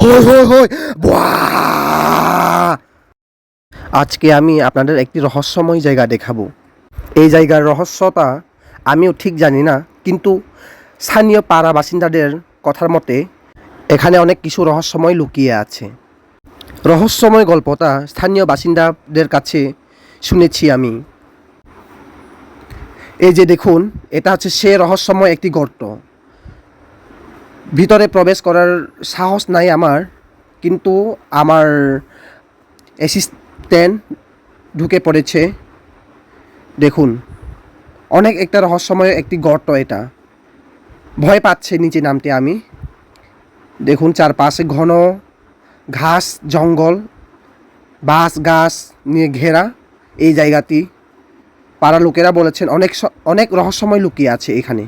হই হই হই বাহ! আজকে আমি আপনাদের একটি রহস্যময় জায়গা দেখাবো। এই জায়গার রহস্যটা আমিও ঠিক জানি না, কিন্তু স্থানীয় পাড়া বাসিন্দাদের কথার মতে এখানে অনেক কিছু রহস্যময় লুকিয়ে আছে। রহস্যময় গল্পটা স্থানীয় বাসিন্দাদের কাছে শুনেছি আমি। এই যে দেখুন, এটা হচ্ছে সে রহস্যময় একটি গর্ত। ভিতরে প্রবেশ করার সাহস নাই আমার, কিন্তু আমার অ্যাসিস্ট্যান্ট ঢুকে পড়েছে। দেখুন, অনেক একটা রহস্যময় একটি গর্ত এটা। ভয় পাচ্ছে নিচে নামতে আমি। দেখুন চারপাশে ঘন ঘাস জঙ্গল, বাঁশ গাছ নিয়ে ঘেরা এই জায়গাটি। পাড়া লোকেরা বলেছেন অনেক অনেক রহস্যময় লুকিয়ে আছে এখানে।